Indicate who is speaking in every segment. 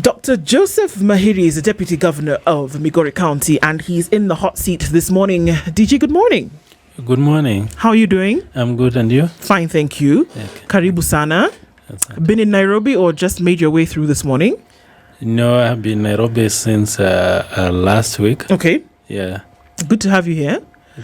Speaker 1: Dr. Joseph Mahiri is the Deputy Governor of Migori County, and he's in the hot seat this morning. DG, good morning.
Speaker 2: Good morning.
Speaker 1: How are you doing?
Speaker 2: I'm good, and you?
Speaker 1: Fine, thank you.
Speaker 2: Okay.
Speaker 1: Karibu sana. Been in Nairobi or just made your way through this morning?
Speaker 2: No, I've been in Nairobi since last week.
Speaker 1: Okay.
Speaker 2: Yeah.
Speaker 1: Good to have you here.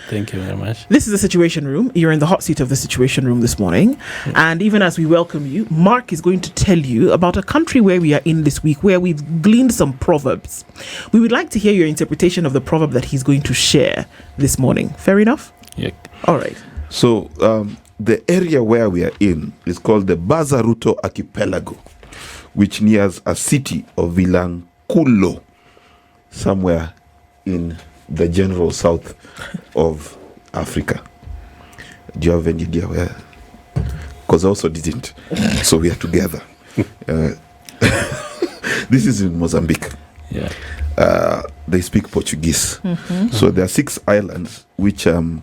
Speaker 2: Thank you very much.
Speaker 1: This is the Situation Room. You're in the hot seat of the Situation Room this morning. And even as we welcome you, Mark is going to tell you about a country where we are in this week, where we've gleaned some proverbs. We would like to hear your interpretation of the proverb that he's going to share this morning. Fair enough?
Speaker 2: Yeah.
Speaker 1: All right.
Speaker 3: So the area where we are in is called the Bazaruto Archipelago, which nears a city of Vilankulo, somewhere in the general south of Africa. Do you have any idea where? Because I also didn't. So we are together. This is in Mozambique.
Speaker 2: Yeah.
Speaker 3: They speak Portuguese.
Speaker 1: Mm-hmm.
Speaker 3: So there are 6 islands which I'm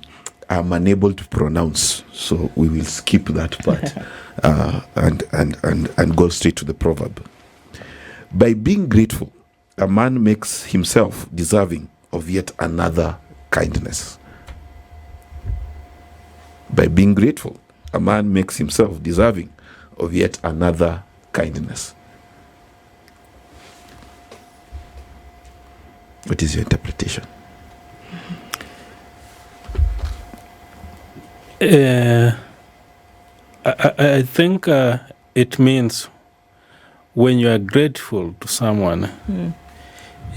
Speaker 3: unable to pronounce. So we will skip that part and go straight to the proverb. By being grateful, a man makes himself deserving of yet another kindness. By being grateful, a man makes himself deserving of yet another kindness. What is your interpretation?
Speaker 2: I think it means when you are grateful to someone,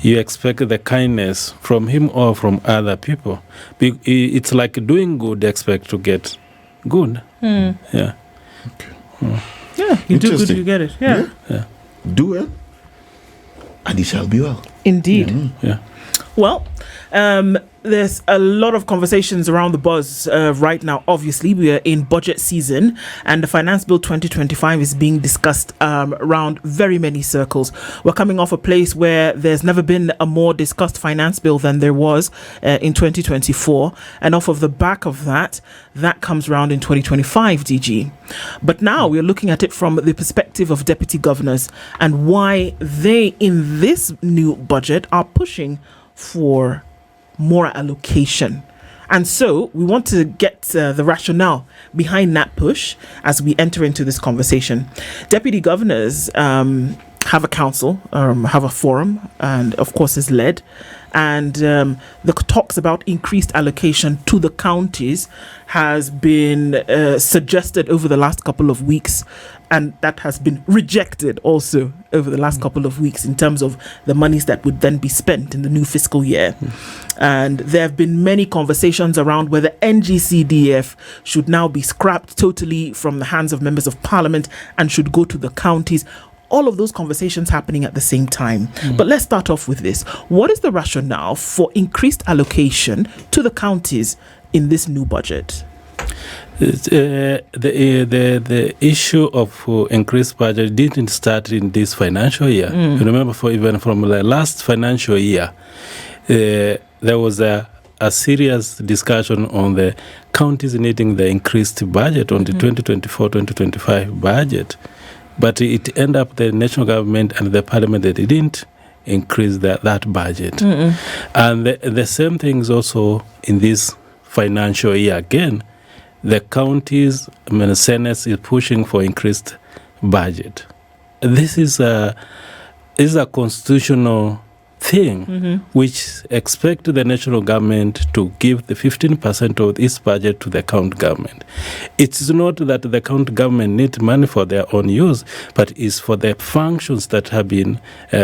Speaker 2: you expect the kindness from him or from other people. It's like doing good, expect to get good. Yeah.
Speaker 3: Okay.
Speaker 1: Yeah, you do good, you get it. Yeah.
Speaker 3: Do well, and it shall be well.
Speaker 1: Indeed.
Speaker 2: Yeah.
Speaker 1: Well, there's a lot of conversations around the buzz right now. Obviously, we are in budget season, and the Finance Bill 2025 is being discussed around very many circles. We're coming off a place where there's never been a more discussed finance bill than there was in 2024. And off of the back of that comes around in 2025, DG. But now we're looking at it from the perspective of deputy governors and why they, in this new budget, are pushing for more allocation. And so we want to get the rationale behind that push as we enter into this conversation. Deputy governors have a council, have a forum, and of course is led. And the talks about increased allocation to the counties has been suggested over the last couple of weeks, and that has been rejected also over the last couple of weeks in terms of the monies that would then be spent in the new fiscal year. And there have been many conversations around whether NGCDF should now be scrapped totally from the hands of members of parliament and should go to the counties. All of those conversations happening at the same time. But let's start off with this. What is the rationale for increased allocation to the counties in this new budget?
Speaker 2: The issue of increased budget didn't start in this financial year. You remember, even from the last financial year, there was a serious discussion on the counties needing the increased budget on the 2024-2025 budget. But it ended up the national government and the parliament that didn't increase that budget. And the same thing is also in this financial year. Again, the counties, the Senate is pushing for increased budget. This is a constitutional thing which expect the national government to give the 15% of its budget to the county government. It's not that the county government needs money for their own use, but it's for the functions that have been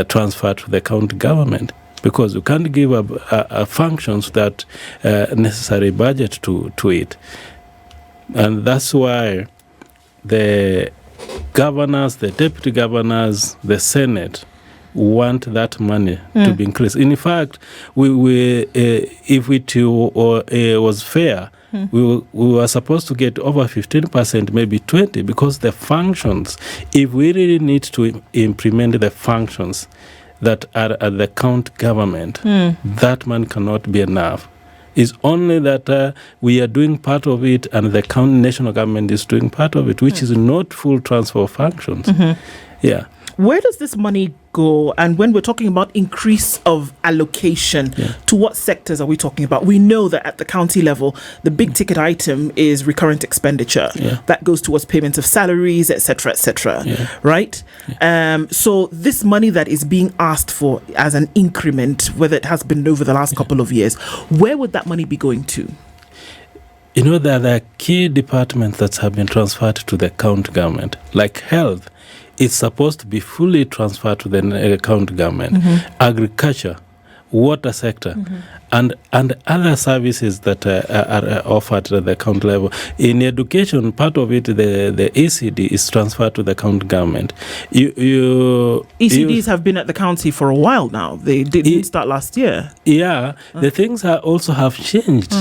Speaker 2: transferred to the county government, because you can't give a functions that necessary budget to it. And that's why the governors, the deputy governors, the Senate want that money to be increased. In fact, if it was fair, we were supposed to get over 15%, maybe 20%, because the functions, if we really need to implement the functions that are at the county government, that money cannot be enough. It's only that we are doing part of it and the county national government is doing part of it, which is not full transfer of functions. Yeah.
Speaker 1: Where does this money go? And when we're talking about increase of allocation, to what sectors are we talking about? We know that at the county level, the big ticket item is recurrent expenditure. That goes towards payments of salaries, etc., right? So this money that is being asked for as an increment, whether it has been over the last couple of years, where would that money be going to?
Speaker 2: You know, there are key departments that have been transferred to the county government, like health. It's supposed to be fully transferred to the county government. Agriculture, water sector, and other services that are offered at the county level. In education, part of it, the ECD is transferred to the county government.
Speaker 1: ECDs have been at the county for a while now. They didn't start last year.
Speaker 2: The things also have changed.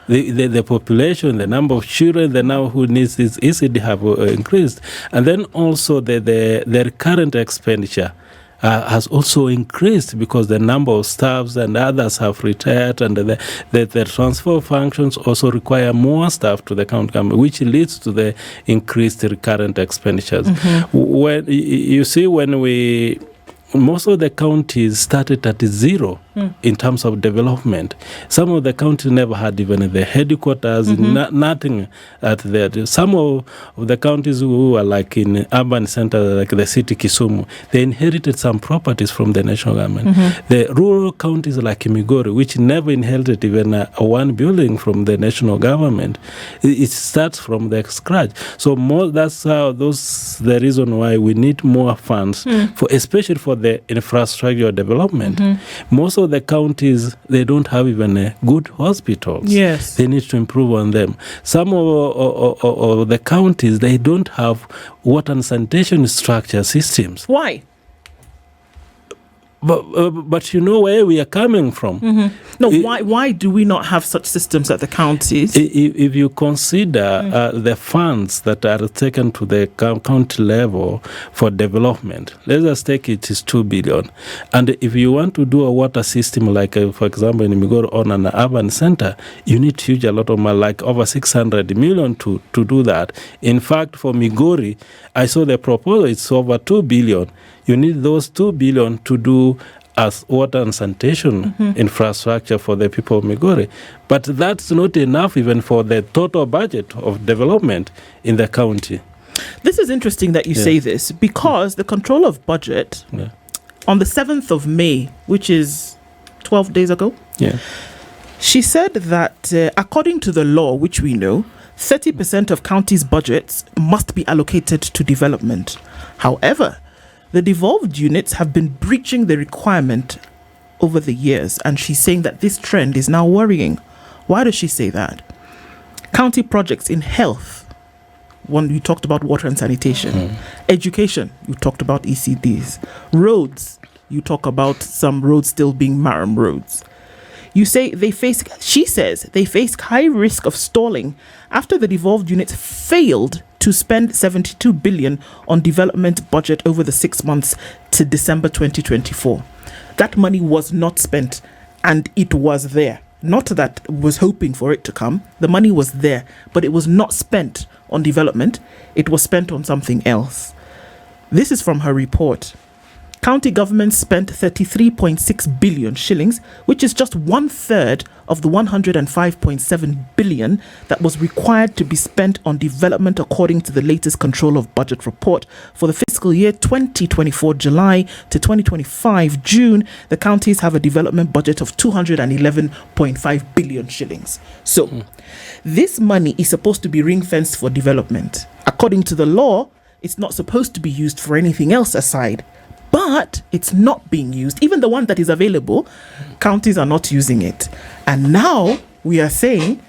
Speaker 2: The population, the number of children, the number who needs this ECD have increased. And then also the recurrent expenditure has also increased because the number of staffs and others have retired, and the transfer functions also require more staff to the county government, which leads to the increased recurrent expenditures. When you see, most of the counties started at zero in terms of development. Some of the counties never had even the headquarters, nothing at there. Some of the counties who are like in urban centers, like the city Kisumu, they inherited some properties from the national government. The rural counties like Migori, which never inherited even one building from the national government, it starts from the scratch. So that's the reason why we need more funds, especially for the infrastructure development. Most of the counties, they don't have even good hospitals.
Speaker 1: Yes.
Speaker 2: They need to improve on them. Some of the counties, they don't have water and sanitation structure systems.
Speaker 1: Why?
Speaker 2: But you know where we are coming from.
Speaker 1: Why do we not have such systems at the counties?
Speaker 2: If you consider the funds that are taken to the county level for development, let's just take it is 2 billion. And if you want to do a water system, like for example in Migori on an urban center, you need huge a lot of money, like over 600 million to do that. In fact, for Migori, I saw the proposal, it's over 2 billion. You need those 2 billion to do as water and sanitation infrastructure for the people of Migori. But that's not enough even for the total budget of development in the county.
Speaker 1: This is interesting that you say this, because the control of budget on the 7th of May, which is 12 days ago, she said that according to the law, which we know, 30% of counties' budgets must be allocated to development. However, the devolved units have been breaching the requirement over the years, and she's saying that this trend is now worrying. Why does she say that? County projects in health, one, you talked about water and sanitation. Education, you talked about ECDs. Roads, you talk about some roads still being Maram roads. She says they face high risk of stalling after the devolved units failed to spend 72 billion on development budget over the 6 months to December 2024. That money was not spent, and it was there. Not that was hoping for it to come. The money was there, but it was not spent on development. It was spent on something else. This is from her report. County government spent 33.6 billion shillings, which is just 1/3 of the 105.7 billion that was required to be spent on development according to the latest Control of Budget report. For the fiscal year 2024 July to 2025 June, the counties have a development budget of 211.5 billion shillings. So, this money is supposed to be ring-fenced for development. According to the law, it's not supposed to be used for anything else aside. But it's not being used. Even the one that is available, counties are not using it. And now we are saying,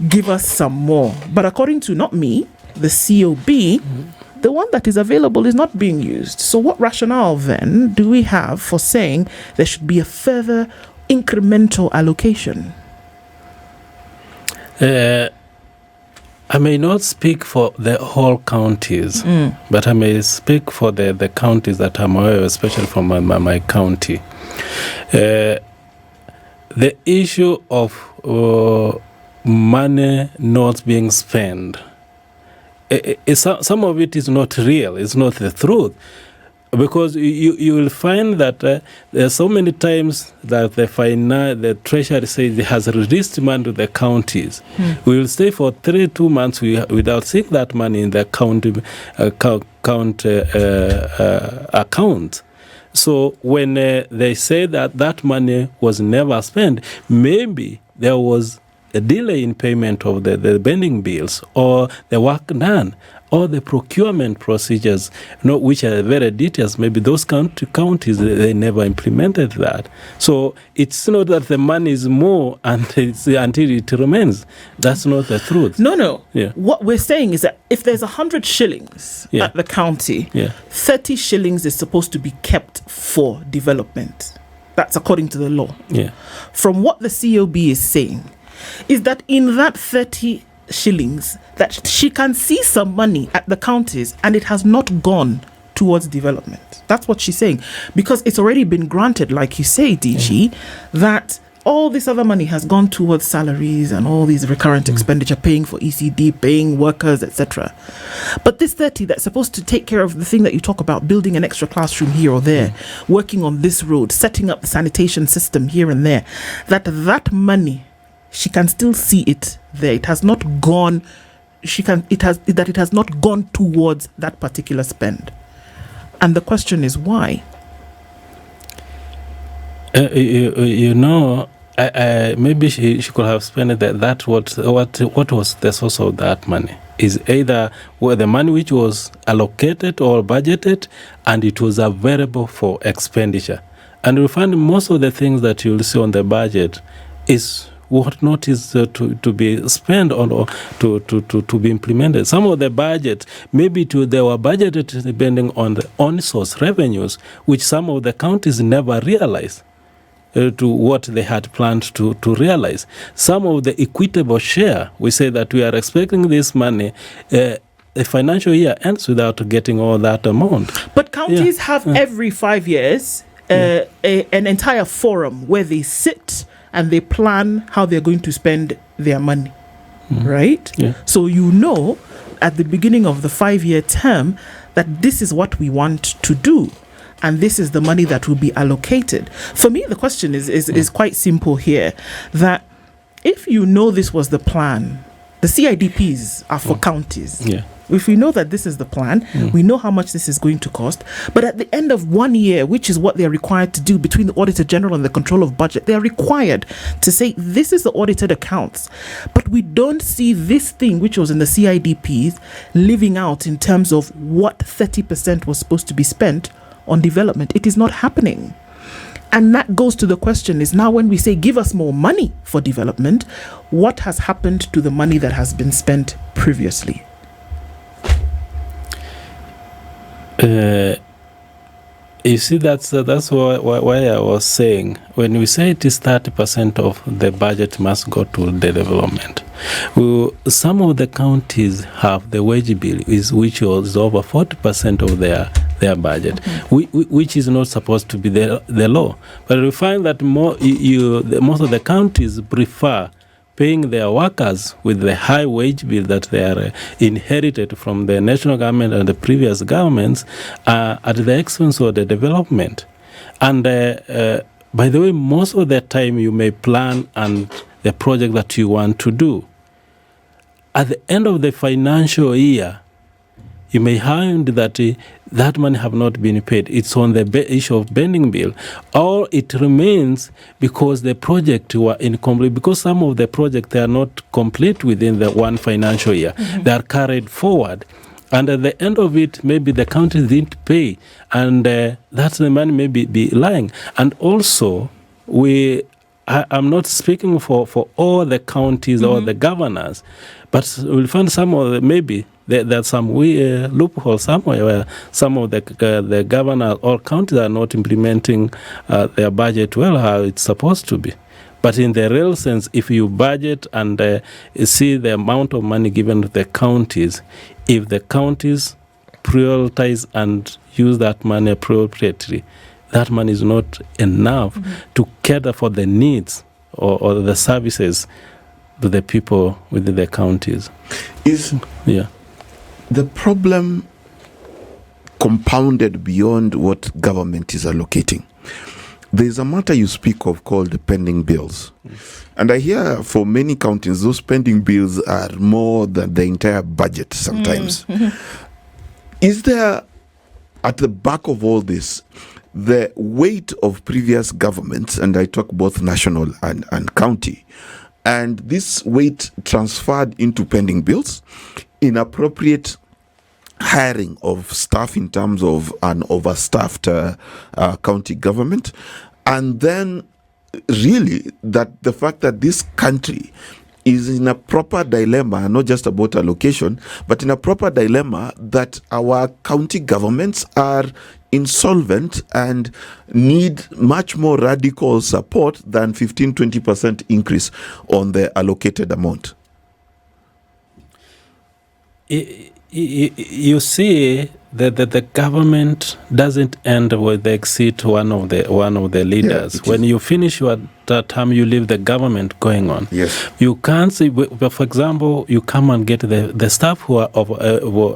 Speaker 1: give us some more. But according to not me, the COB, the one that is available is not being used. So what rationale then do we have for saying there should be a further incremental allocation?
Speaker 2: I may not speak for the whole counties, but I may speak for the counties that I'm aware of, especially from my county. The issue of money not being spent, some of it is not real, it's not the truth. because you will find that there are so many times that the treasury says it has released money to the counties. We will stay for 2 months without seeing that money in the account. So when they say that money was never spent, maybe there was a delay in payment of the pending bills or the work done, or the procurement procedures, which are very detailed. Maybe those counties, they never implemented that. So it's not that the money is more until it remains. That's not the truth.
Speaker 1: No.
Speaker 2: Yeah.
Speaker 1: What we're saying is that if there's 100 shillings at the county, 30 shillings is supposed to be kept for development. That's according to the law.
Speaker 2: Yeah.
Speaker 1: From what the COB is saying, is that in that 30 shillings that she can see some money at the counties and it has not gone towards development. That's what she's saying, because it's already been granted, like you say, DG, that all this other money has gone towards salaries and all these recurrent expenditure, paying for ECD, paying workers, etc. But this 30 that's supposed to take care of the thing that you talk about, building an extra classroom here or there, working on this road, setting up the sanitation system here and there, that money, she can still see it there. It has not gone. It has not gone towards that particular spend. And the question is why?
Speaker 2: Maybe she could have spent that. What was the source of that money? Is either the money which was allocated or budgeted, and it was available for expenditure. And we find most of the things that you'll see on the budget is what not is to be spent on or to be implemented. Some of the budget, maybe they were budgeted depending on the on-source revenues, which some of the counties never realized to what they had planned to realize. Some of the equitable share, we say that we are expecting this money, the financial year ends without getting all that amount.
Speaker 1: But counties have every 5 years an entire forum where they sit and they plan how they're going to spend their money, right? Yeah. So at the beginning of the 5-year term that this is what we want to do, and this is the money that will be allocated. For me, the question is quite simple here, that if this was the plan, the CIDPs are for counties. Yeah. If we know that this is the plan, we know how much this is going to cost. But at the end of 1 year, which is what they're required to do between the Auditor General and the Control of Budget, they're required to say, this is the audited accounts. But we don't see this thing, which was in the CIDPs, living out in terms of what 30% was supposed to be spent on development. It is not happening. And that goes to the question is now when we say, give us more money for development, what has happened to the money that has been spent previously?
Speaker 2: You see, that's why I was saying, when we say it is 30% of the budget must go to the development, some of the counties have the wage bill, which was over 40% of their budget, which is not supposed to be the law. But we find that most of the counties prefer paying their workers with the high wage bill that they are inherited from the national government and the previous governments at the expense of the development. And by the way, most of the time you may plan and the project that you want to do. At the end of the financial year, you may find that that money have not been paid. It's on the issue of pending bill, or it remains because the project were incomplete. Because some of the projects they are not complete within the one financial year, they are carried forward, and at the end of it, maybe the county didn't pay, and that's the money may be lying. And also, I'm not speaking for all the counties or the governors, but we'll find some of the, maybe there's some loophole somewhere where some of the governors or counties are not implementing their budget well how it's supposed to be. But in the real sense, if you budget and see the amount of money given to the counties, if the counties prioritize and use that money appropriately, that money is not enough to cater for the needs or the services to the people within the counties.
Speaker 3: The problem compounded beyond what government is allocating. There's a matter you speak of called pending bills. And I hear for many counties, those pending bills are more than the entire budget sometimes. Is there, at the back of all this, the weight of previous governments, and I talk both national and county, and this weight transferred into pending bills, inappropriate hiring of staff in terms of an overstaffed county government, and then really that the fact that this country is in a proper dilemma, not just about allocation, but in a proper dilemma that our county governments are insolvent and need much more radical support than 15-20% increase on the allocated amount.
Speaker 2: You see that the government doesn't end with the exit one of the leaders. When you finish your term, you leave the government going on.
Speaker 3: Yes.
Speaker 2: You can't say, for example, you come and get the staff who are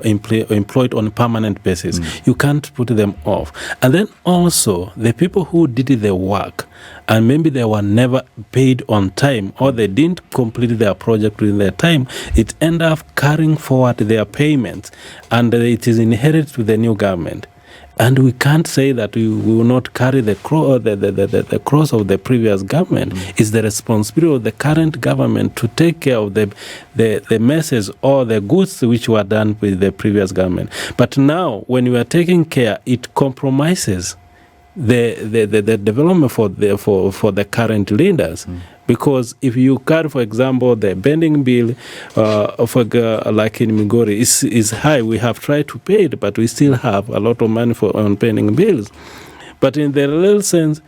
Speaker 2: employed on a permanent basis. You can't put them off. And then also the people who did the work, and maybe they were never paid on time, or they didn't complete their project within their time, it end up carrying forward their payments, and it is inherited to the new government. And we can't say that we will not carry the cross of the previous government. It's the responsibility of the current government to take care of the messes or the goods which were done with the previous government. But now, when we are taking care, it compromises the development for the current leaders. Because if you carry, for example, the pending bill like in Migori is high, we have tried to pay it, but we still have a lot of money on pending bills. But in the real sense,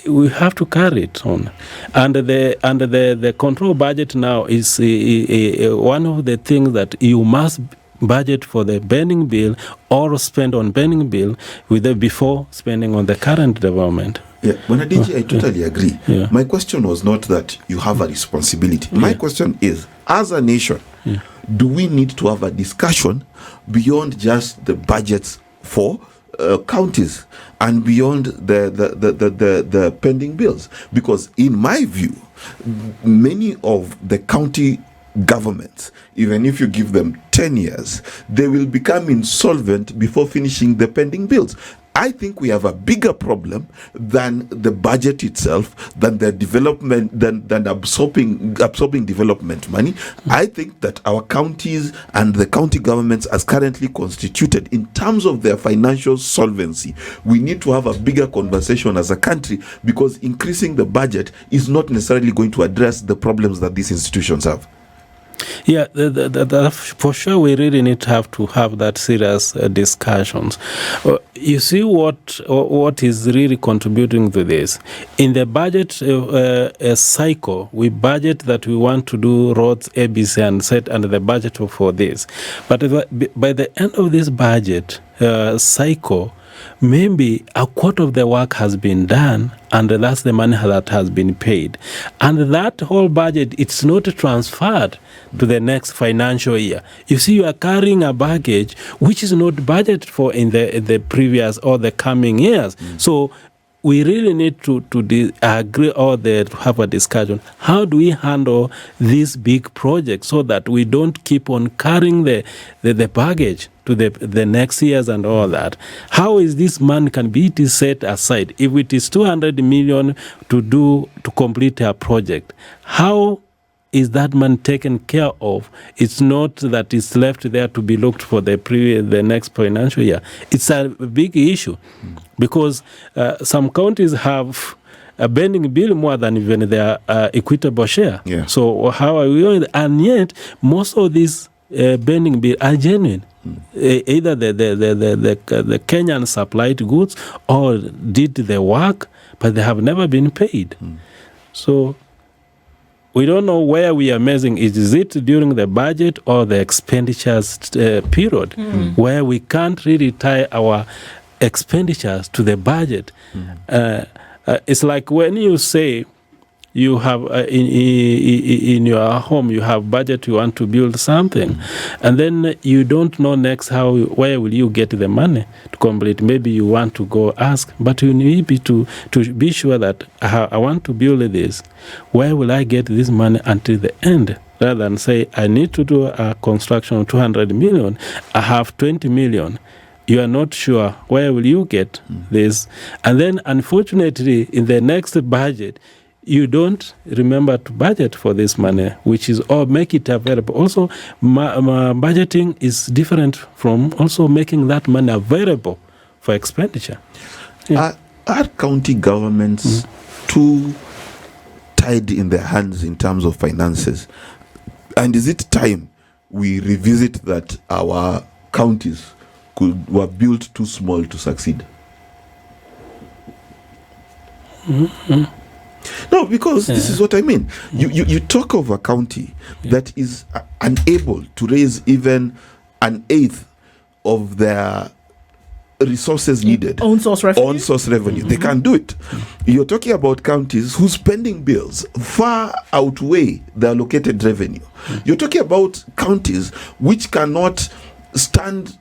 Speaker 2: we have to carry it on. And the control budget now is one of the things that you must budget for the pending bill or spend on pending bill before spending on the current development.
Speaker 3: Yeah, Wanadiji, I totally agree.
Speaker 2: Yeah.
Speaker 3: My question was not that you have a responsibility. My question is, as a nation, do we need to have a discussion beyond just the budgets for counties and beyond the pending bills? Because in my view, many of the county governments, even if you give them 10 years, they will become insolvent before finishing the pending bills. I think we have a bigger problem than the budget itself, than the development, than absorbing development money. I think that our counties and the county governments as currently constituted, in terms of their financial solvency, we need to have a bigger conversation as a country, because increasing the budget is not necessarily going to address the problems that these institutions have.
Speaker 2: Yeah, for sure, we really need to have that serious discussions. You see what is really contributing to this. In the budget cycle, we budget that we want to do roads ABC and set under the budget for this. But by the end of this budget cycle, maybe a quarter of the work has been done, and that's the money that has been paid. And that whole budget, it's not transferred to the next financial year. You see, you are carrying a baggage which is not budgeted for in the previous or the coming years. So we really need to agree or to have a discussion. How do we handle these big projects so that we don't keep on carrying the baggage to the next years and all that? How is this money can be set aside? If it is 200 million to complete a project, how is that money taken care of? It's not that it's left there to be looked for the next financial year. It's a big issue because some counties have a pending bill more than even their equitable share.
Speaker 3: Yeah.
Speaker 2: So how are we going? And yet, most of these pending bills are genuine. Either the Kenyan supplied goods or did the work, but they have never been paid. So we don't know where we are missing. Is it during the budget or the expenditures period where we can't really tie our expenditures to the budget? It's like when you say you have in your home, you have budget, you want to build something, and then you don't know next where will you get the money to complete. Maybe you want to go ask, but you need to be sure that I want to build this. Where will I get this money until the end? Rather than say, I need to do a construction of 200 million, I have 20 million. You are not sure where will you get this. And then, unfortunately, in the next budget, you don't remember to budget for this money, which is or make it available. Also, budgeting is different from also making that money available for expenditure. Yeah.
Speaker 3: Are county governments too tied in their hands in terms of finances? And is it time we revisit that our counties were built too small to succeed?
Speaker 2: Mm-hmm.
Speaker 3: No, because this is what I mean. You talk of a county that is unable to raise even an eighth of their resources needed.
Speaker 1: Own source revenue.
Speaker 3: Mm-hmm. They can't do it. You're talking about counties whose spending bills far outweigh the allocated revenue. You're talking about counties which cannot stand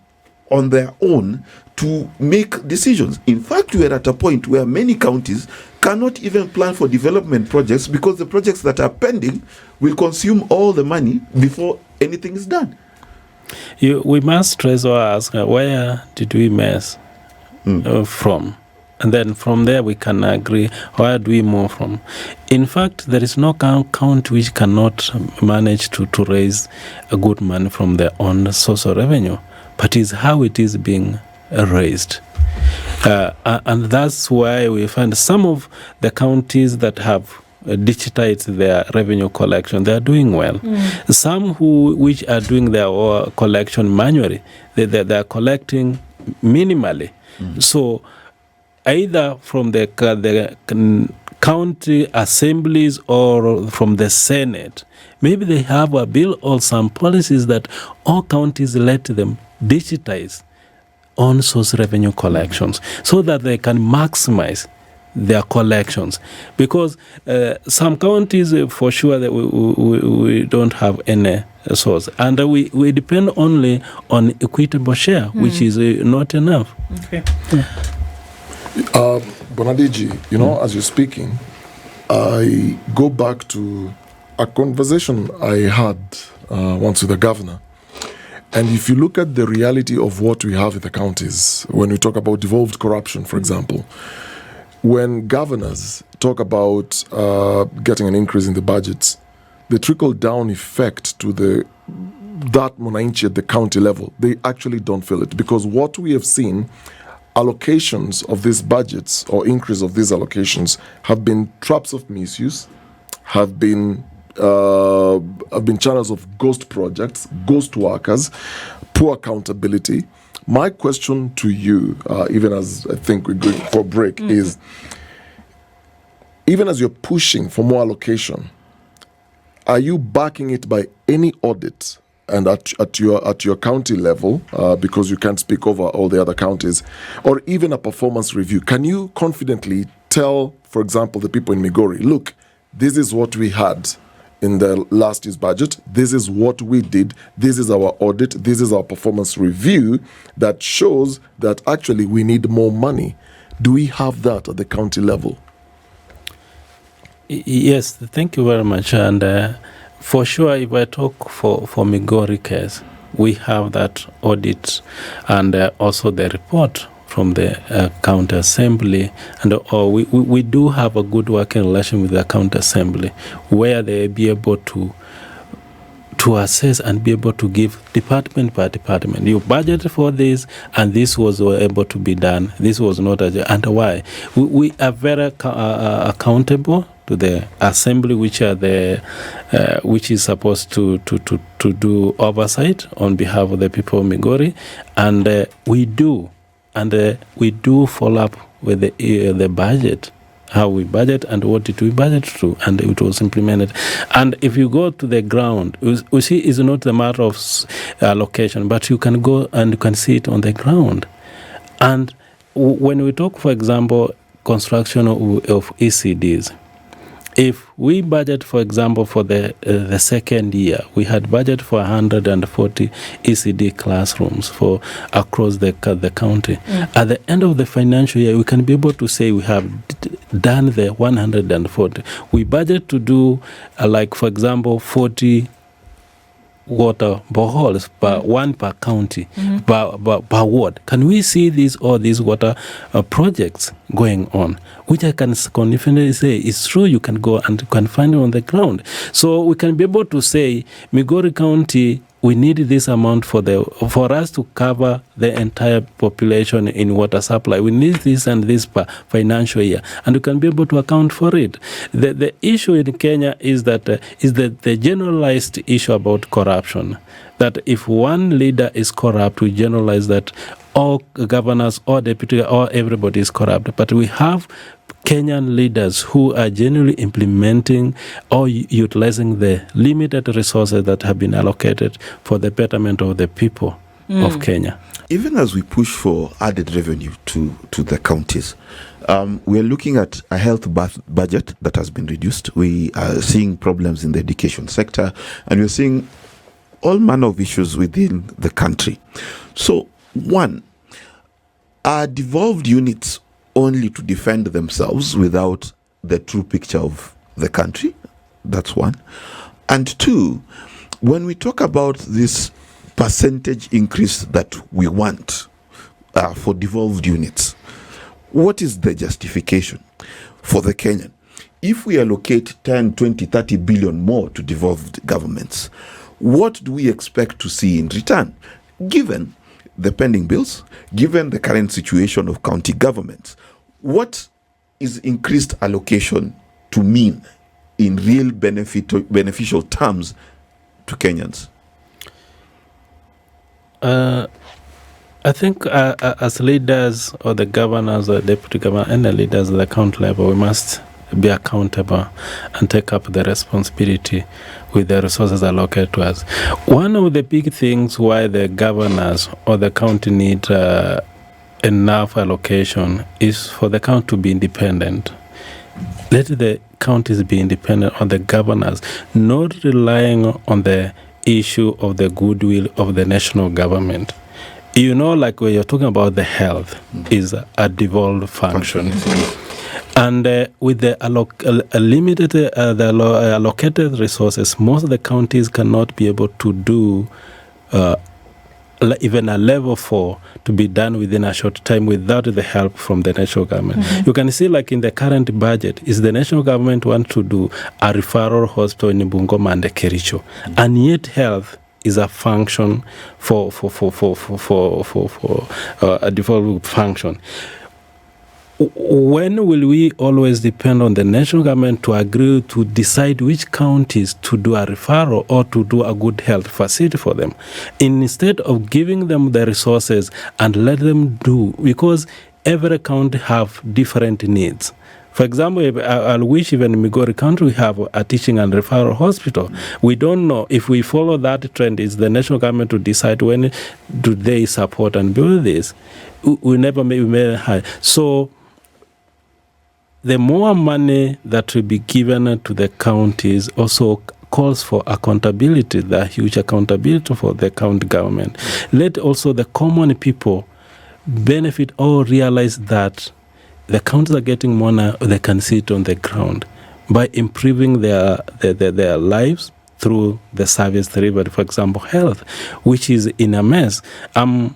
Speaker 3: on their own to make decisions. In fact, we are at a point where many counties cannot even plan for development projects because the projects that are pending will consume all the money before anything is done.
Speaker 2: We must stress or ask, where did we mess from? And then from there we can agree, where do we move from? In fact, there is no county which cannot manage to raise a good money from their own source of revenue, but it's how it is being raised. And that's why we find some of the counties that have digitized their revenue collection, they are doing well. Some which are doing their collection manually, they are collecting minimally. So either from the county assemblies or from the Senate, maybe they have a bill or some policies that all counties let them digitize on source revenue collections so that they can maximize their collections, because some counties for sure that we don't have any source, and we depend only on equitable share, which is not enough.
Speaker 1: Okay.
Speaker 4: Bonadiji, as you're speaking, I go back to a conversation I had once with the governor. And if you look at the reality of what we have in the counties, when we talk about devolved corruption, for example, when governors talk about getting an increase in the budgets, the trickle-down effect to that mwananchi at the county level, they actually don't feel it. Because what we have seen, allocations of these budgets or increase of these allocations have been traps of misuse, have been channels of ghost projects, ghost workers, poor accountability. My question to you, even as I think we're going for a break, is even as you're pushing for more allocation, are you backing it by any audit and at your county level, because you can't speak over all the other counties, or even a performance review? Can you confidently tell, for example, the people in Migori, look, this is what we had in the last year's budget, this is what we did, this is our audit, this is our performance review that shows that actually we need more money? Do we have that at the county level?
Speaker 2: Yes, thank you very much. And for sure, if I talk for Migori case, we have that audit and also the report from the county assembly, and we do have a good working relation with the county assembly, where they be able to assess and be able to give department by department. You budget for this, and this was able to be done. This was not, and why? We are very accountable to the assembly, which is supposed to do oversight on behalf of the people of Migori, and we do follow up with the budget, how we budget and what did we budget to, and it was implemented. And if you go to the ground, we see it's not a matter of allocation, but you can go and you can see it on the ground. And when we talk, for example, construction of ECDs, If we budget, for example, for the second year, we had budget for 140 ECD classrooms for across the county. At the end of the financial year, we can be able to say we have done the 140. We budget to do, like, for example, 40 water boreholes one per county, per ward. Can we see these water projects going on, which I can confidently say is true? You can go and can find it on the ground. So we can be able to say, Migori County, we need this amount for us to cover the entire population in water supply. We need this and this per financial year, and we can be able to account for it. The issue in Kenya is that the generalized issue about corruption. That if one leader is corrupt, we generalize that all governors, all deputy, or everybody is corrupt. But we have Kenyan leaders who are genuinely implementing or utilizing the limited resources that have been allocated for the betterment of the people of Kenya.
Speaker 3: Even as we push for added revenue to the counties, we are looking at a health budget that has been reduced. We are seeing problems in the education sector, and we're seeing all manner of issues within the country. So, one, are devolved units only to defend themselves without the true picture of the country? That's one. And two, when we talk about this percentage increase that we want for devolved units, what is the justification for the Kenyan? If we allocate 10, 20, 30 billion more to devolved governments, what do we expect to see in return, given the pending bills, given the current situation of county governments? What is increased allocation to mean in real beneficial terms to Kenyans?
Speaker 2: I think as leaders or the governors or deputy governor and the leaders at the county level, we must be accountable and take up the responsibility with the resources allocated to us. One of the big things why the governors or the county need enough allocation is for the county to be independent. Let the counties be independent on the governors, not relying on the issue of the goodwill of the national government. You know, like when you're talking about the health, is a devolved function. And with the allocated resources, most of the counties cannot be able to do even a level 4 to be done within a short time without the help from the national government. You can see, like in the current budget, is the national government want to do a referral hospital in Bungoma and Kericho, and yet health is a function for a devolved function. When will we always depend on the national government to agree to decide which counties to do a referral or to do a good health facility for them, instead of giving them the resources and let them do, because every county have different needs. For example, I wish even in Migori County we have a teaching and referral hospital. We don't know if we follow that trend. Is the national government to decide when do they support and build this? We never made high. So the more money that will be given to the counties also calls for accountability, the huge accountability for the county government. Let also the common people benefit or realize that the counties are getting more now, they can see it on the ground by improving their lives through the service delivered, for example, health, which is in a mess. I'm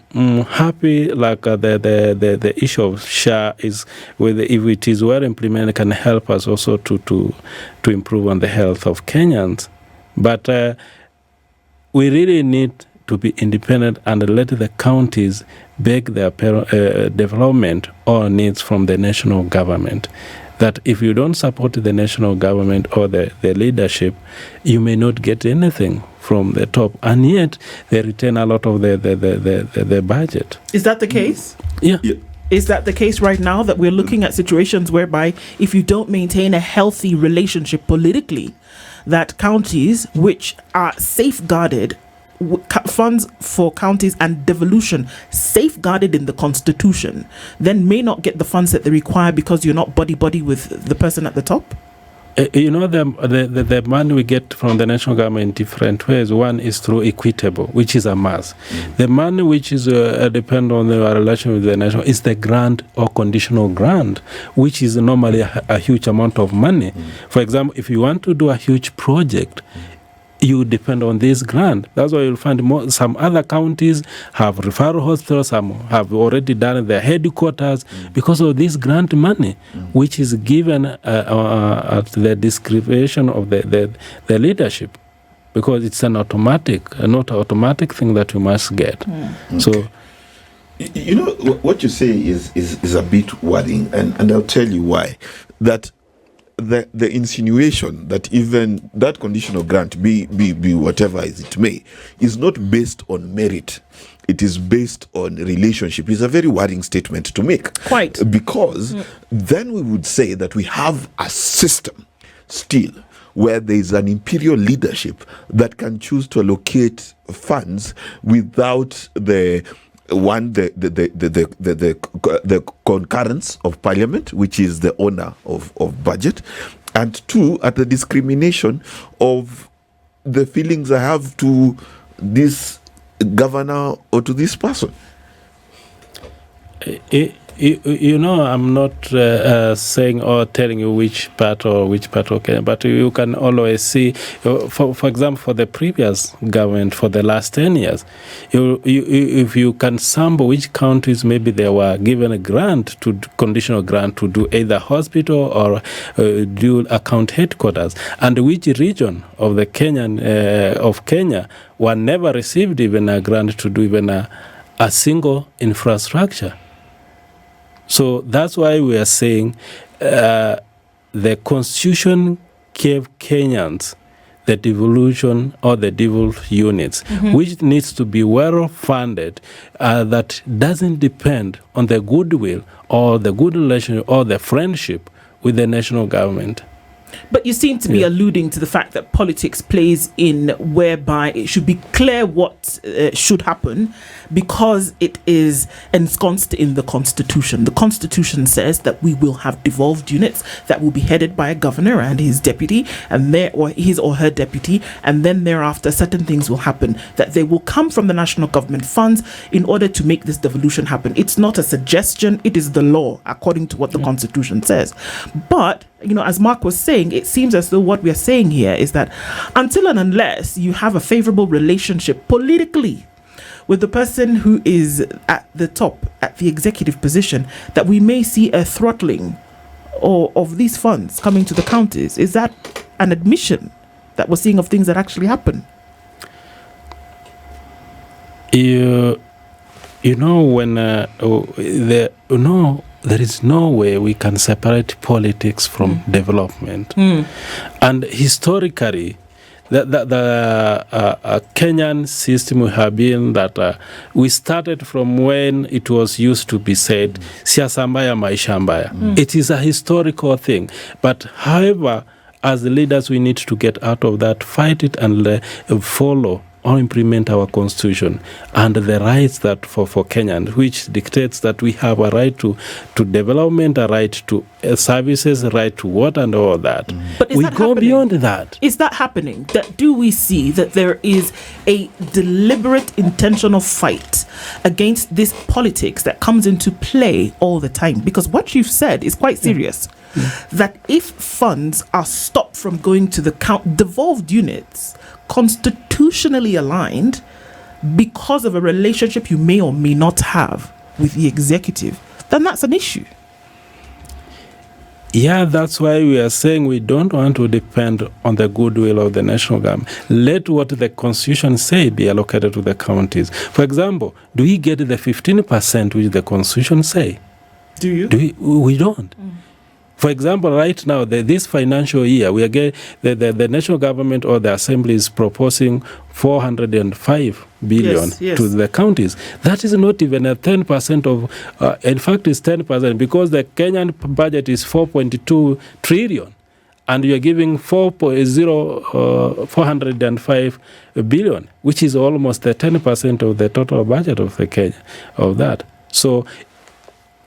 Speaker 2: happy like the issue of SHA is, with if it is well implemented, can help us also to improve on the health of Kenyans. But we really need to be independent and let the counties beg their development or needs from the national government. That if you don't support the national government or the leadership, you may not get anything from the top, and yet they retain a lot of the budget.
Speaker 1: Is that the case?
Speaker 2: Yeah.
Speaker 1: Is that the case right now, that we're looking at situations whereby if you don't maintain a healthy relationship politically, that counties which are safeguarded, funds for counties and devolution safeguarded in the constitution, then may not get the funds that they require because you're not buddy with the person at the top?
Speaker 2: The money we get from the national government in different ways. One is through equitable, which is a must. The money which is depend on the relation with the national is the grant or conditional grant, which is normally a huge amount of money. For example, if you want to do a huge project, you depend on this grant. That's why you'll find some other counties have referral hospitals, some have already done their headquarters because of this grant money, which is given at the discretion of the leadership, because it's not automatic thing that you must get. So,
Speaker 3: what you say is a bit worrying, and I'll tell you why. That the insinuation that even that conditional grant, be whatever as it may, is not based on merit. It is based on relationship. Is a very worrying statement to make.
Speaker 1: Quite.
Speaker 3: Because then we would say that we have a system still where there is an imperial leadership that can choose to allocate funds without the concurrence of parliament, which is the owner of budget, and two, at the discrimination of the feelings I have to this governor or to this person.
Speaker 2: I'm not saying or telling you which part okay, but you can always see, for example, for the previous government for the last 10 years, if you can sample which counties maybe they were given a conditional grant to do either hospital or dual account headquarters, and which region of the Kenya were never received even a grant to do even a single infrastructure. So that's why we are saying the Constitution gave Kenyans the devolution or the devolved units, which needs to be well funded, that doesn't depend on the goodwill or the good relationship or the friendship with the national government.
Speaker 1: But you seem to be alluding to the fact that politics plays in, whereby it should be clear what should happen because it is ensconced in the Constitution. The Constitution says that we will have devolved units that will be headed by a governor and his deputy, and his or her deputy, and then thereafter certain things will happen, that they will come from the national government funds in order to make this devolution happen. It's not a suggestion, it is the law according to what the Constitution says. But as Mark was saying, it seems as though what we are saying here is that until and unless you have a favorable relationship politically with the person who is at the top, at the executive position, that we may see a throttling of these funds coming to the counties. Is that an admission that we're seeing of things that actually happen?
Speaker 2: There is no way we can separate politics from development. And historically, the Kenyan system have been that we started from when it was used to be said, siasa mbaya, maisha mbaya. It is a historical thing. But however, as leaders, we need to get out of that, fight it, and follow or implement our constitution and the rights that for Kenyans, which dictates that we have a right to development, a right to services, a right to water and all that.
Speaker 1: But
Speaker 2: we go beyond that.
Speaker 1: Is that happening? Do we see that there is a deliberate, intentional fight against this politics that comes into play all the time? Because what you've said is quite serious. That if funds are stopped from going to the devolved units, constitutionally aligned, because of a relationship you may or may not have with the executive, then that's an issue.
Speaker 2: Yeah, that's why we are saying we don't want to depend on the goodwill of the national government. Let what the Constitution say be allocated to the counties. For example, do we get the 15% which the Constitution say?
Speaker 1: Do you?
Speaker 2: We don't. For example, right now, this financial year, we are the national government or the assembly is proposing 405 billion to the counties. That is not even a 10% of, in fact, it's 10% because the Kenyan budget is 4.2 trillion. And you are giving 405 billion, which is almost the 10% of the total budget of the Kenya, of that. So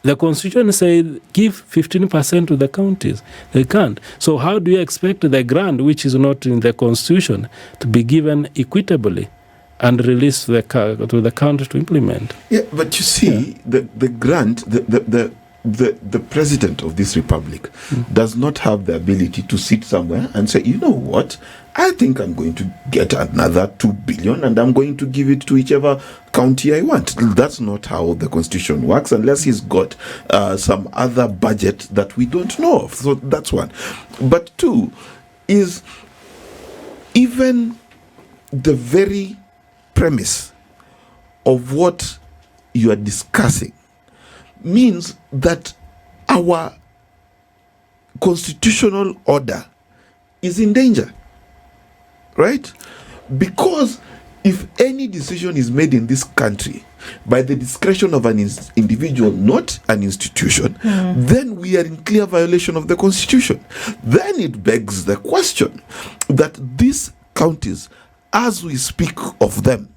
Speaker 2: The Constitution says give 15% to the counties. They can't. So how do you expect the grant, which is not in the Constitution, to be given equitably and released to the county to implement?
Speaker 3: Yeah, but you see, the grant, the president of this republic does not have the ability to sit somewhere and say, you know what, I think I'm going to get another 2 billion and I'm going to give it to whichever county I want. That's not how the Constitution works, unless he's got some other budget that we don't know of. So that's one. But two is even the very premise of what you are discussing means that our constitutional order is in danger, right? Because if any decision is made in this country by the discretion of an individual, not an institution, then we are in clear violation of the Constitution. Then it begs the question that these counties, as we speak of them,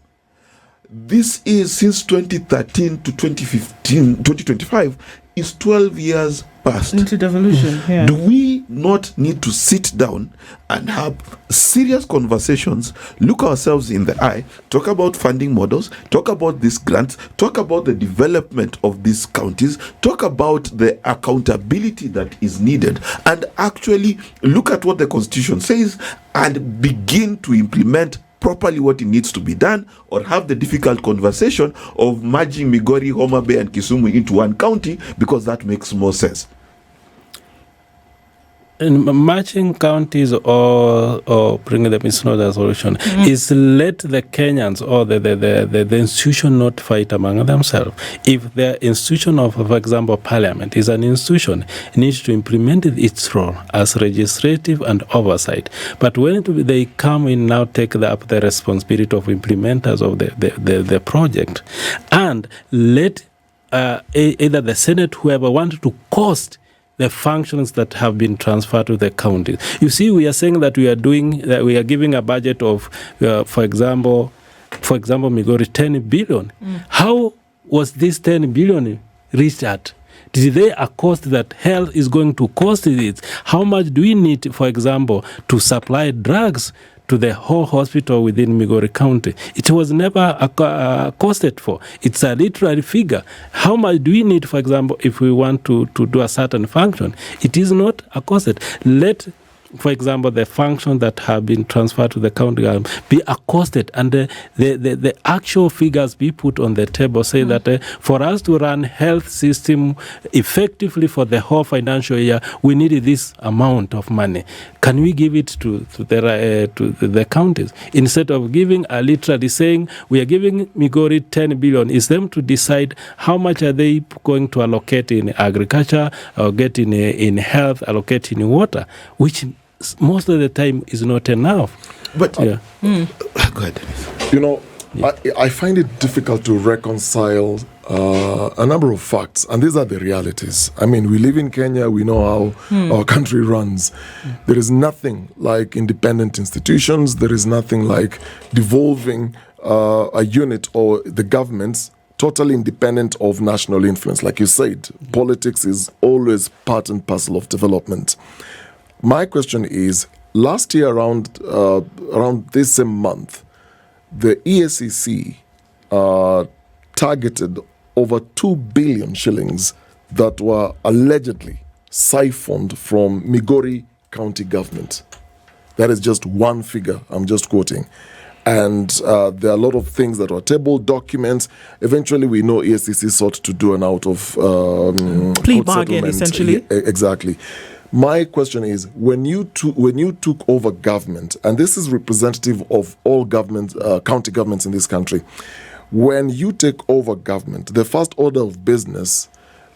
Speaker 3: this is since 2013 to 2025, is 12 years past.
Speaker 1: Into devolution, yeah.
Speaker 3: Do we not need to sit down and have serious conversations, look ourselves in the eye, talk about funding models, talk about these grants, talk about the development of these counties, talk about the accountability that is needed, and actually look at what the Constitution says and begin to implement properly what it needs to be done, or have the difficult conversation of merging Migori, Homa Bay and Kisumu into one county, because that makes more sense.
Speaker 2: In matching counties or bringing them into another solution is let the Kenyans or the institution not fight among themselves. If the institution of, for example, Parliament is an institution, it needs to implement its role as legislative and oversight. But when they come in now, take up the responsibility of implementers of the project, and let either the Senate, whoever wanted to cost the functions that have been transferred to the counties. You see, we are saying that we are giving a budget of, for example, Migori 10 billion. How was this 10 billion reached at? Did they accost that health is going to cost it? How much do we need, for example, to supply drugs to the whole hospital within Migori County? It was never costed for. It's a literal figure. How much do we need, for example, if we want to do a certain function? It is not accosted. Let, for example, the functions that have been transferred to the county be accosted, and the actual figures be put on the table, say that for us to run health system effectively for the whole financial year, we need this amount of money. Can we give it to the counties? Instead of giving literally saying we are giving Migori 10 billion, is them to decide how much are they going to allocate in agriculture, or get in health, allocate in water, which most of the time is not enough.
Speaker 3: But
Speaker 2: yeah.
Speaker 3: Go ahead.
Speaker 4: You know, I find it difficult to reconcile a number of facts, and these are the realities. I mean, we live in Kenya, we know how our country runs. There is nothing like independent institutions, there is nothing like devolving a unit or the governments totally independent of national influence. Like you said, politics is always part and parcel of development. My question is, last year around this same month, the EACC targeted over 2 billion shillings that were allegedly siphoned from Migori County government. That is just one figure I'm just quoting. And there are a lot of things that were tabled, documents. Eventually, we know EACC sought to do an out of
Speaker 1: plea bargain, essentially.
Speaker 4: Yeah, exactly. My question is, when you took over government, and this is representative of all governments, county governments in this country, when you take over government, the first order of business,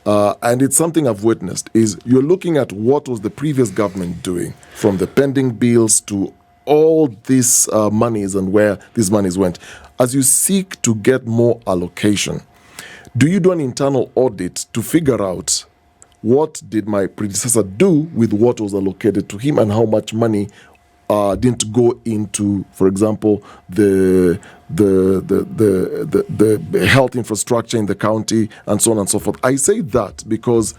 Speaker 4: and it's something I've witnessed, is you're looking at what was the previous government doing, from the pending bills to all these monies and where these monies went. As you seek to get more allocation, do you do an internal audit to figure out what did my predecessor do with what was allocated to him and how much money didn't go into, for example, the health infrastructure in the county and so on and so forth. I say that because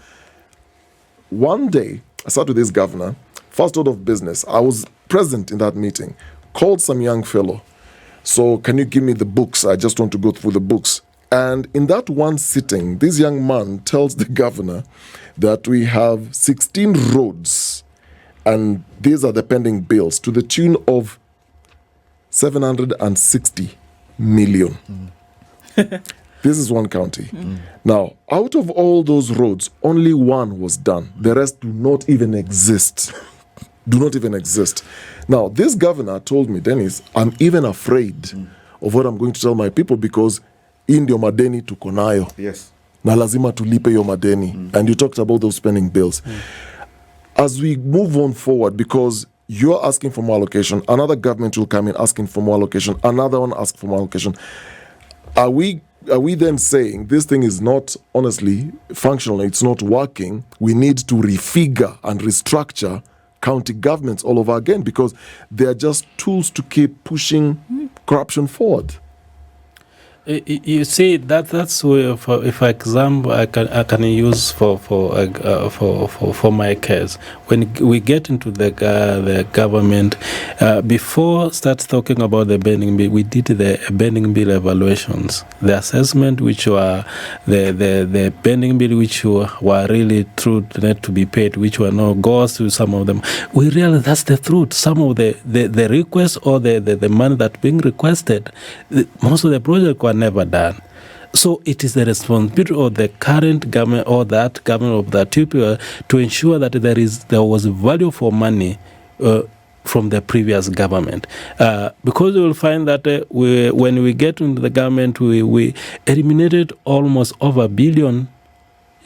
Speaker 4: one day I sat with this governor, first order of business, I was present in that meeting, called some young fellow. So can you give me the books? I just want to go through the books. And in that one sitting, this young man tells the governor that we have 16 roads and these are the pending bills to the tune of 760 million. This is one county. Now, out of all those roads, only one was done. The rest do not even exist. Now, this governor told me, Dennis, I'm even afraid of what I'm going to tell my people because in ndio madeni tuko nayo.
Speaker 3: Yes.
Speaker 4: Na lazima tulipe yo madeni. And you talked about those spending bills. As we move on forward, because you're asking for more allocation, another government will come in asking for more allocation, another one asks for more allocation. Are we then saying this thing is not honestly functional, it's not working, we need to refigure and restructure county governments all over again because they are just tools to keep pushing corruption forward?
Speaker 2: You see that's where, for example, I can use for my case. When we get into the government, before start talking about the bending bill, we did the bending bill evaluations, the assessment which were the bending bill which were really true net to be paid, which were no goes to some of them. We realized that's the truth. Some of the requests or the money that being requested, most of the project were never done. So it is the responsibility of the current government or that government of that people to ensure that there was value for money from the previous government. Because you will find that when we get into the government, we eliminated almost over $1 billion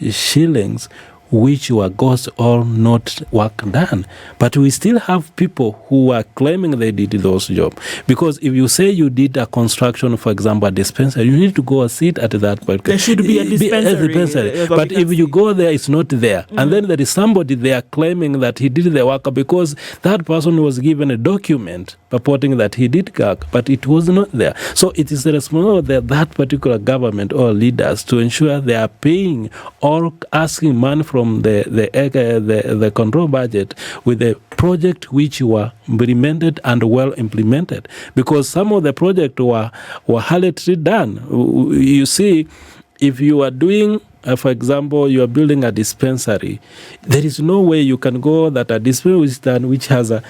Speaker 2: shillings which were ghosts or not work done. But we still have people who are claiming they did those jobs. Because if you say you did a construction, for example, a dispensary, you need to go and sit at that point.
Speaker 1: There should be a dispensary.
Speaker 2: But if you go there, it's not there. And then there is somebody there claiming that he did the work because that person was given a document purporting that he did work, but it was not there. So it is the responsibility of that particular government or leaders to ensure they are paying or asking money from the control budget with the project which were implemented and well implemented, because some of the projects were hardly done. You see, if you are doing for example, you are building a dispensary, there is no way you can go that a dispensary is done which has a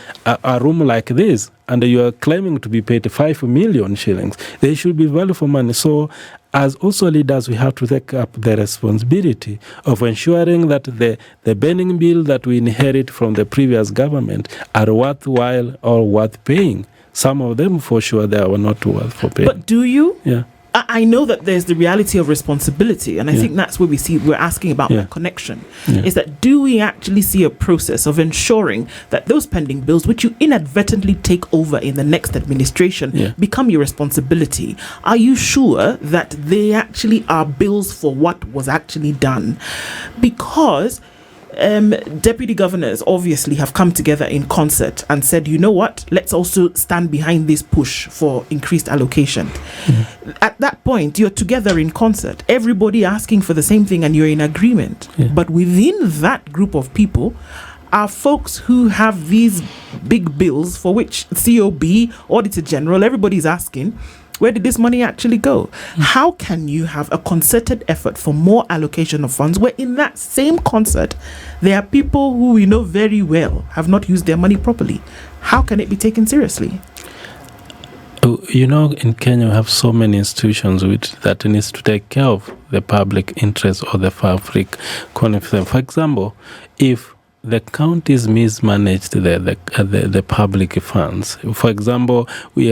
Speaker 2: room like this and you are claiming to be paid 5 million shillings. There should be value for money. So as also leaders, we have to take up the responsibility of ensuring that the bending bill that we inherit from the previous government are worthwhile or worth paying. Some of them, for sure, they were not worth for paying.
Speaker 1: But do you?
Speaker 2: Yeah.
Speaker 1: I know that there's the reality of responsibility, and I think that's where we're asking about that connection. Is that, do we actually see a process of ensuring that those pending bills, which you inadvertently take over in the next administration, become your responsibility? Are you sure that they actually are bills for what was actually done? Because deputy governors obviously have come together in concert and said, you know what, let's also stand behind this push for increased allocation. At that point, you're together in concert, everybody asking for the same thing, and you're in agreement. But within that group of people are folks who have these big bills for which COB, Auditor General, everybody's asking, where did this money actually go? How can you have a concerted effort for more allocation of funds where in that same concert there are people who we know very well have not used their money properly? How can it be taken seriously?
Speaker 2: You know, in Kenya, we have so many institutions that needs to take care of the public interest or the public confidence. For example, if the counties mismanaged the public funds. For example, we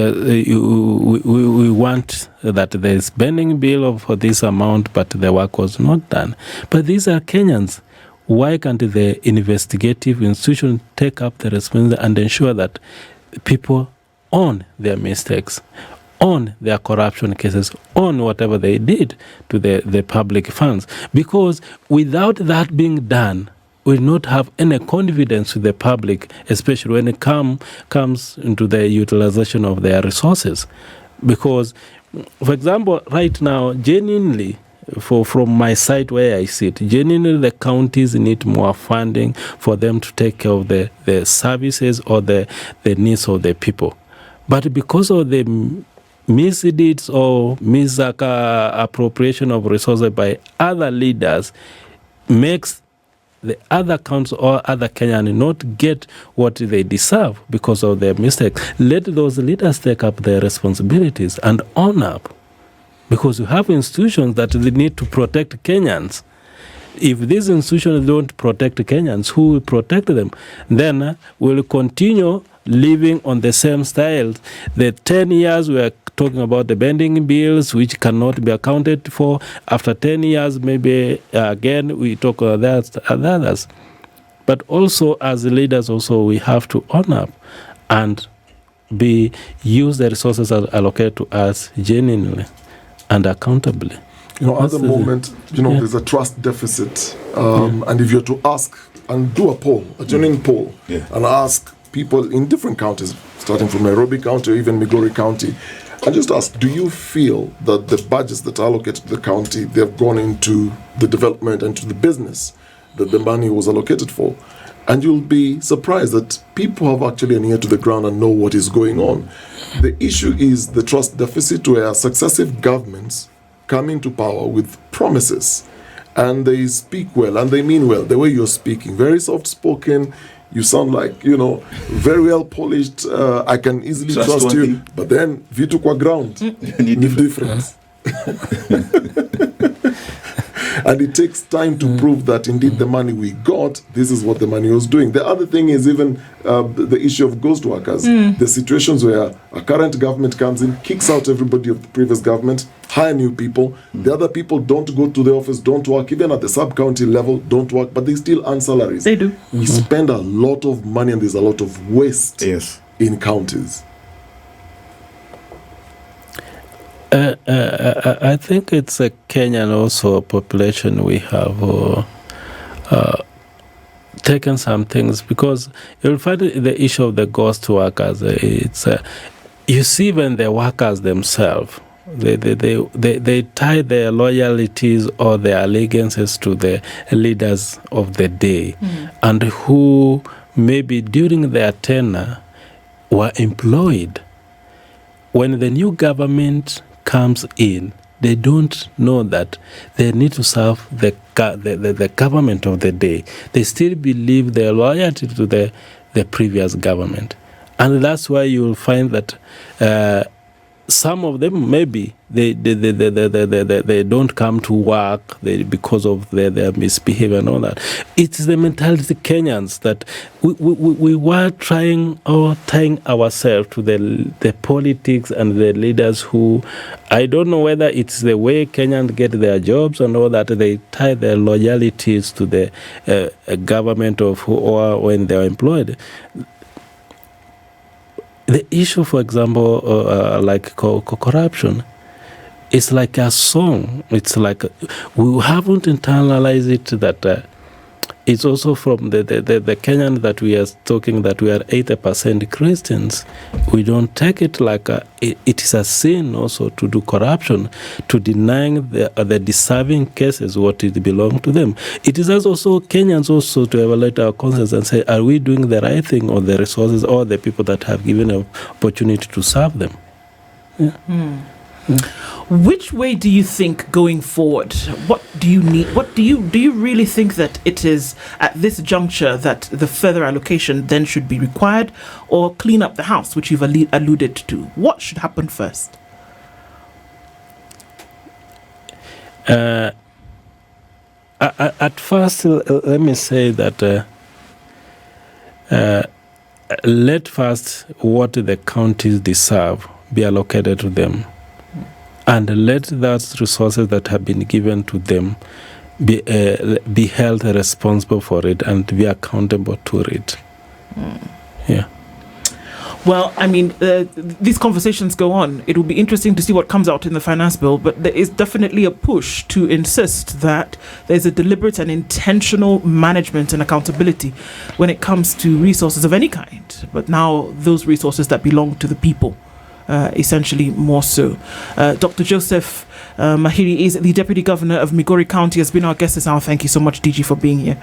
Speaker 2: want that there is bending bill for this amount, but the work was not done. But these are Kenyans. Why can't the investigative institution take up the responsibility and ensure that people own their mistakes, on their corruption cases, on whatever they did to the public funds? Because without that being done, will not have any confidence with the public, especially when it comes into the utilization of their resources. Because, for example, right now, genuinely, from my side where I sit, genuinely the counties need more funding for them to take care of the services or the needs of the people. But because of the misdeeds or misappropriation of resources by other leaders, makes the other counties or other Kenyans not get what they deserve because of their mistakes. Let those leaders take up their responsibilities and own up. Because you have institutions that they need to protect Kenyans. If these institutions don't protect Kenyans, who will protect them? Then we'll continue living on the same style. The 10 years we are talking about the bending bills, which cannot be accounted for. After 10 years, maybe again we talk about others. But also as leaders, also we have to own up and use the resources allocated to us genuinely and accountably.
Speaker 4: At the moment, there's a trust deficit. And if you're to ask and do a poll, a genuine poll, and ask people in different counties, starting from Nairobi County or even Migori County, and just ask, do you feel that the budgets that are allocated to the county, they've gone into the development and to the business that the money was allocated for? And you'll be surprised that people have actually an ear to the ground and know what is going on. The issue is the trust deficit, where successive governments come into power with promises and they speak well and they mean well. The way you're speaking, very soft-spoken, you sound like, very well polished, I can easily trust you. But then, vitu kwa ground, need difference. And it takes time to prove that indeed the money we got, this is what the money was doing. The other thing is even the issue of ghost workers. The situations where a current government comes in, kicks out everybody of the previous government, hire new people. The other people don't go to the office, don't work, even at the sub-county level, don't work, but they still earn salaries.
Speaker 1: They do.
Speaker 4: We spend a lot of money and there's a lot of waste in counties.
Speaker 2: I think it's a Kenyan also population we have taken some things, because you'll find the issue of the ghost workers. It's you see when the workers themselves, they tie their loyalties or their allegiances to the leaders of the day, and who maybe during their tenure were employed. When the new government comes in, they don't know that they need to serve the government of the day. They still believe their loyalty to the previous government. And that's why you will find that some of them, maybe, they don't come to work because of their misbehavior and all that. It's the mentality Kenyans that we were trying or tying ourselves to the politics and the leaders who, I don't know whether it's the way Kenyans get their jobs and all that, they tie their loyalties to the government of who, or when they're employed. The issue, for example, like corruption, it's like a song. It's like we haven't internalized it that it's also from the Kenyan that we are talking, that we are 80% Christians. We don't take it like it is a sin also to do corruption, to denying the deserving cases what it belongs to them. It is also Kenyans also to evaluate our conscience and say, are we doing the right thing, or the resources or the people that have given an opportunity to serve them?
Speaker 1: Which way do you think going forward? What do you need? Do you really think that it is at this juncture that the further allocation then should be required, or clean up the house, which you've alluded to? What should happen first?
Speaker 2: At first, let me say that let first what the counties deserve be allocated to them. And let those resources that have been given to them be held responsible for it and be accountable to it. Yeah.
Speaker 1: Well, I mean, these conversations go on. It will be interesting to see what comes out in the finance bill, but there is definitely a push to insist that there's a deliberate and intentional management and accountability when it comes to resources of any kind. But now those resources that belong to the people, essentially more so. Dr. Joseph Mahiri is the Deputy Governor of Migori County, has been our guest this hour. Thank you so much, DG, for being here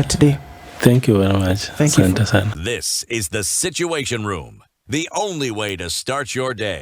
Speaker 1: today.
Speaker 2: Thank you very much.
Speaker 1: Thank you.
Speaker 5: This is the Situation Room, the only way to start your day.